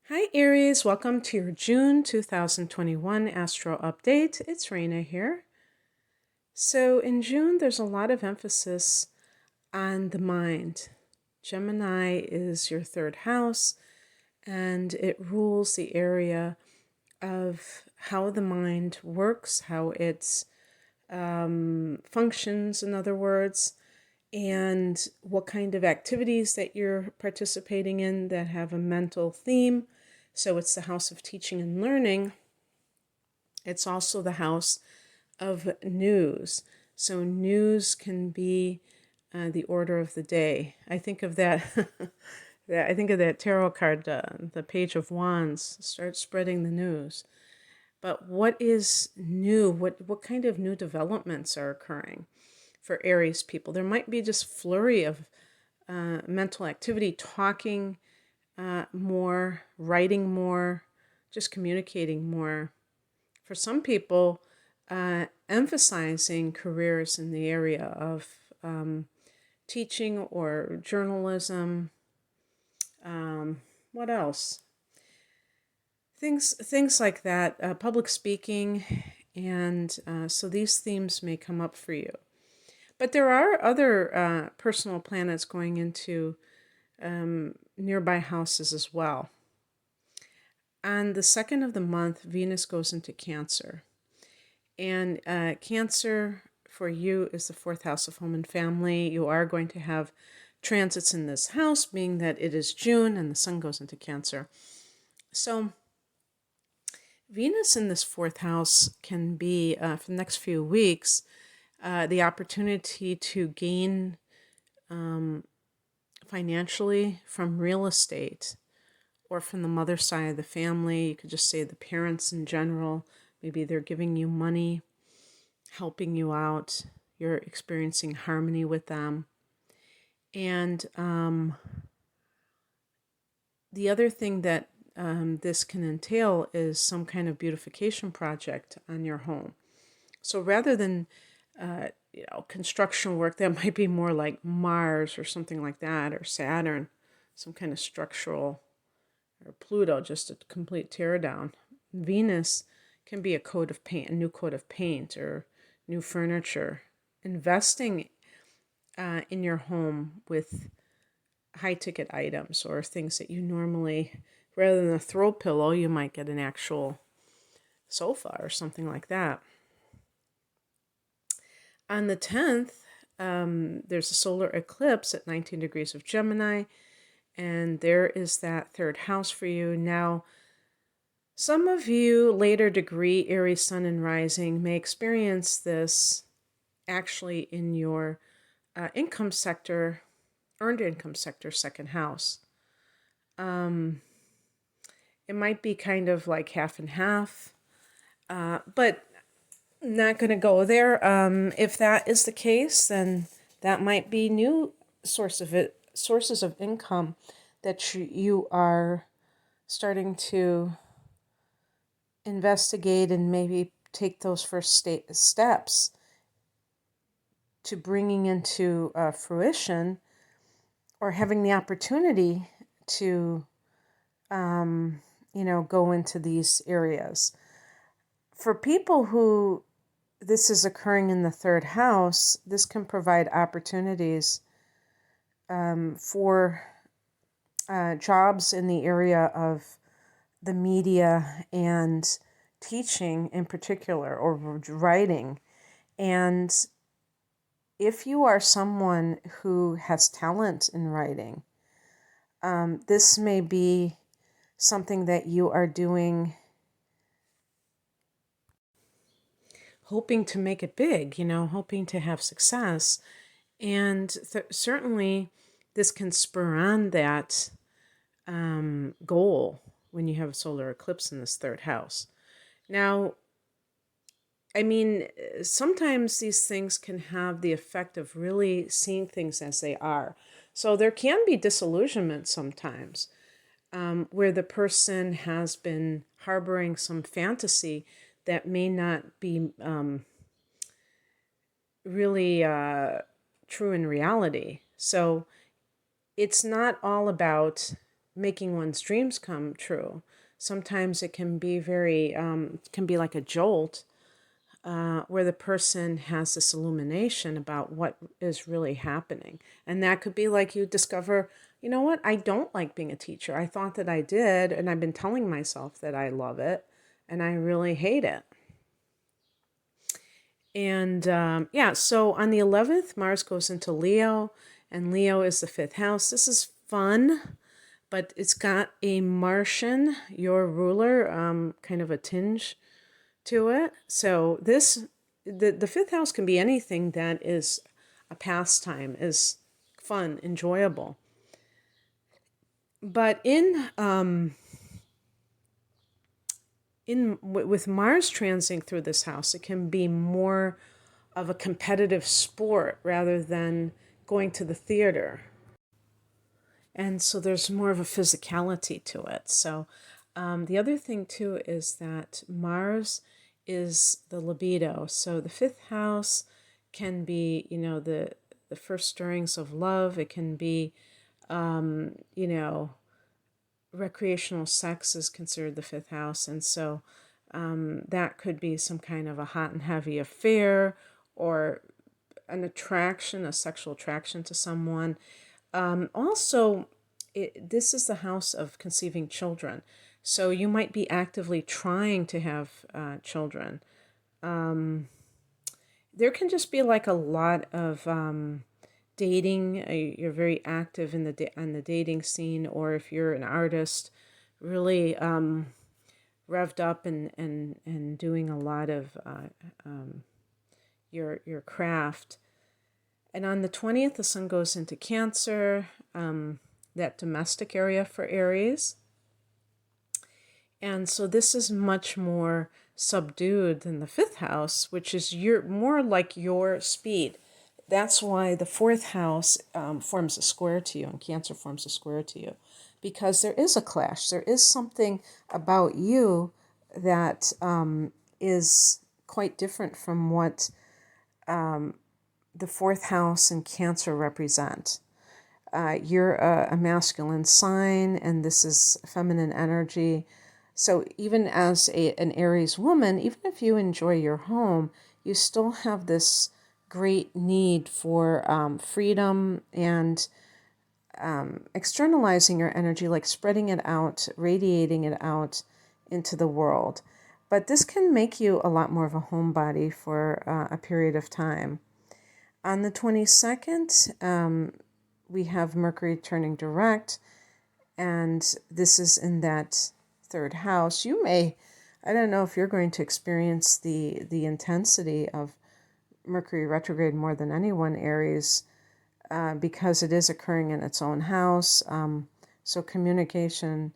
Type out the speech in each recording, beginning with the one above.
Hi Aries, welcome to your June 2021 Astro Update. It's Raina here. So in June, there's a lot of emphasis on the mind. Gemini is your third house, and it rules the area of how the mind works, how it functions, in other words, and what kind of activities that you're participating in that have a mental theme. So it's the house of teaching and learning. It's also the house of news. So news can be the order of the day. I think of that. I think of that tarot card, the Page of Wands. Start spreading the news. But what is new? What kind of new developments are occurring for Aries people? There might be just flurry of mental activity, talking more, writing more, just communicating more. For some people, emphasizing careers in the area of teaching or journalism. What else? Things like that, public speaking, and so these themes may come up for you. But there are other personal planets going into nearby houses as well. On the second of the month, Venus goes into Cancer. And Cancer for you is the fourth house of home and family. You are going to have transits in this house, being that it is June and the sun goes into Cancer. So Venus in this fourth house can be, for the next few weeks, the opportunity to gain financially from real estate or from the mother side of the family. You could just say the parents in general. Maybe they're giving you money, helping you out. You're experiencing harmony with them. And the other thing that this can entail is some kind of beautification project on your home. So rather than construction work, that might be more like Mars or something like that, or Saturn, some kind of structural, or Pluto, just a complete teardown. Venus can be a coat of paint, a new coat of paint, or new furniture. Investing in your home with high-ticket items or things that you normally, rather than a throw pillow, you might get an actual sofa or something like that. On the 10th, there's a solar eclipse at 19 degrees of Gemini, and there is that third house for you. Now, some of you later degree Aries Sun and Rising may experience this actually in your income sector, earned income sector, second house. It might be kind of like half and half, but not going to go there. If that is the case, then that might be new sources of income that you are starting to investigate and maybe take those first steps to bringing into fruition, or having the opportunity to go into these areas. For people who this is occurring in the third house, this can provide opportunities for jobs in the area of the media and teaching in particular, or writing. And if you are someone who has talent in writing, this may be something that you are doing, hoping to make it big, hoping to have success. And certainly this can spur on that goal when you have a solar eclipse in this third house. Now, I mean, sometimes these things can have the effect of really seeing things as they are. So there can be disillusionment sometimes, where the person has been harboring some fantasy that may not be really true in reality. So it's not all about making one's dreams come true. Sometimes it can be very, can be like a jolt, where the person has this illumination about what is really happening. And that could be like you discover, you know what, I don't like being a teacher. I thought that I did, and I've been telling myself that I love it, and I really hate it. And yeah, so on the 11th, Mars goes into Leo, and Leo is the 5th house. This is fun, but it's got a Martian, your ruler, kind of a tinge to it. So the 5th house can be anything that is a pastime, is fun, enjoyable. But with Mars transiting through this house, it can be more of a competitive sport rather than going to the theater. And so there's more of a physicality to it. So the other thing too is that Mars is the libido. So the 5th house can be, the first stirrings of love. It can be, recreational sex is considered the 5th house. And so that could be some kind of a hot and heavy affair, or an attraction, a sexual attraction to someone. Also, this is the house of conceiving children. So you might be actively trying to have children. There can just be like a lot of dating. You're very active in on the dating scene, or if you're an artist, really revved up and doing a lot of your craft. And on the 20th, the sun goes into Cancer, that domestic area for Aries. And so this is much more subdued than the 5th house, which is more like your speed. That's why the 4th house forms a square to you, and Cancer forms a square to you, because there is a clash. There is something about you that is quite different from what the 4th house and Cancer represent. You're a masculine sign, and this is feminine energy. So even as an Aries woman, even if you enjoy your home, you still have this great need for freedom and externalizing your energy, like spreading it out, radiating it out into the world. But this can make you a lot more of a homebody for a period of time. On the 22nd, we have Mercury turning direct, and this is in that 3rd house. You may, I don't know if you're going to experience the intensity of Mercury retrograde more than anyone, Aries, because it is occurring in its own house. So communication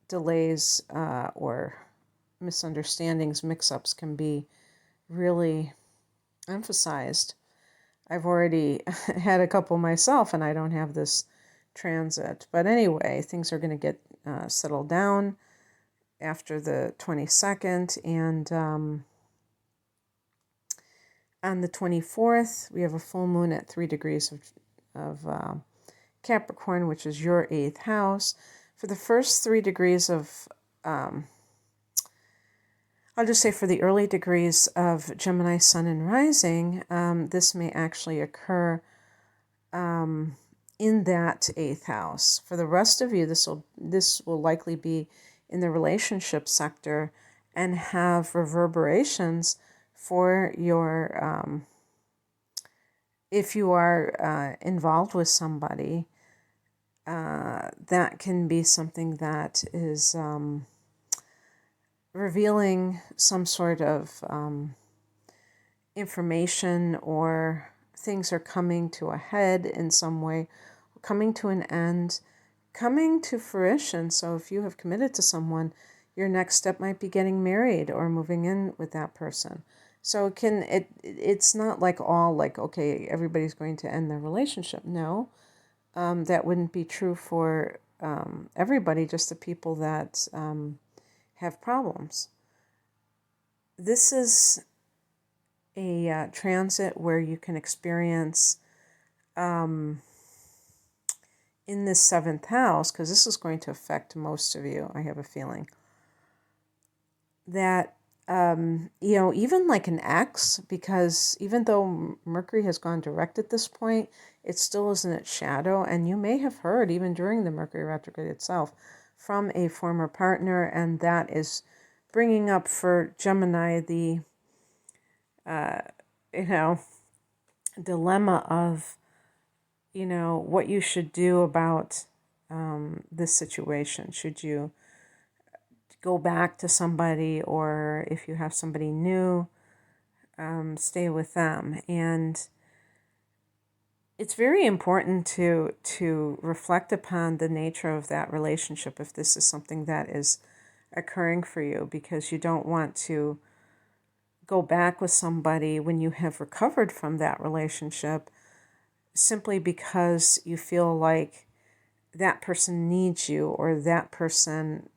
delays or misunderstandings, mix-ups can be really emphasized. I've already had a couple myself, and I don't have this transit. But anyway, things are going to get settled down after the 22nd. And on the 24th, we have a full moon at 3 degrees of Capricorn, which is your 8th house. For the first 3 degrees of I'll just say for the early degrees of Gemini Sun and Rising, this may actually occur in that 8th house. For the rest of you, this will likely be in the relationship sector and have reverberations for your, if you are involved with somebody, that can be something that is revealing some sort of information, or things are coming to a head in some way, coming to an end, coming to fruition. So if you have committed to someone, your next step might be getting married or moving in with that person. So it's not like okay, everybody's going to end their relationship. No, that wouldn't be true for everybody, just the people that have problems. This is a transit where you can experience in this 7th house, because this is going to affect most of you, I have a feeling, that, even like an ex, because even though Mercury has gone direct at this point, it still is in its shadow. And you may have heard, even during the Mercury retrograde itself, from a former partner. And that is bringing up for Gemini the, dilemma of, what you should do about this situation. Should you go back to somebody, or if you have somebody new, stay with them? And it's very important to reflect upon the nature of that relationship if this is something that is occurring for you, because you don't want to go back with somebody when you have recovered from that relationship simply because you feel like that person needs you, or that person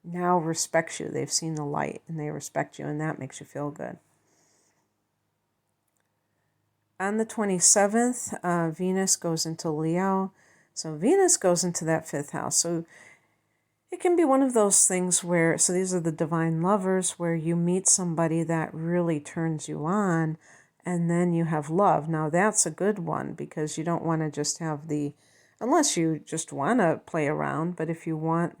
now respects you. They've seen the light and they respect you, and that makes you feel good. On the 27th, Venus goes into Leo. So Venus goes into that 5th house. So it can be one of those things where, so these are the divine lovers, where you meet somebody that really turns you on, and then you have love. Now that's a good one, because you don't want to just have unless you just want to play around, but if you want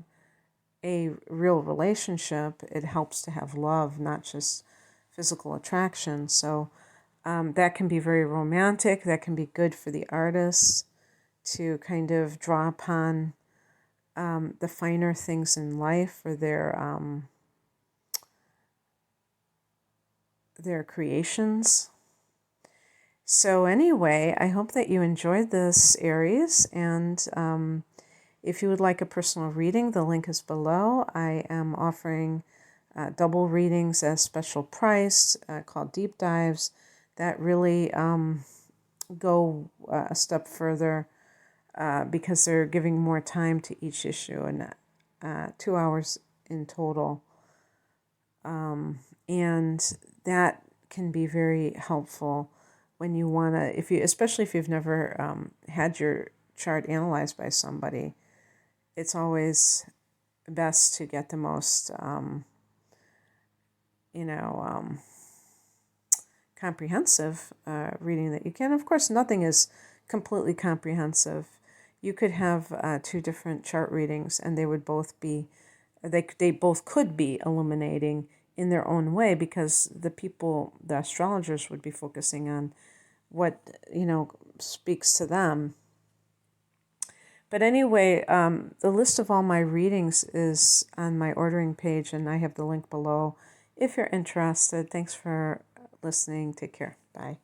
a real relationship, it helps to have love, not just physical attraction. So that can be very romantic. That can be good for the artists to kind of draw upon the finer things in life for their creations. So anyway, I hope that you enjoyed this, Aries, and if you would like a personal reading, the link is below. I am offering double readings at a special price called Deep Dives that really go a step further because they're giving more time to each issue, and 2 hours in total. And that can be very helpful when you want to, especially if you've never had your chart analyzed by somebody. It's always best to get the most, comprehensive reading that you can. Of course, nothing is completely comprehensive. You could have 2 different chart readings, and they would both be, they both could be illuminating in their own way, because the astrologers would be focusing on what, speaks to them. But anyway, the list of all my readings is on my ordering page, and I have the link below if you're interested. Thanks for listening. Take care. Bye.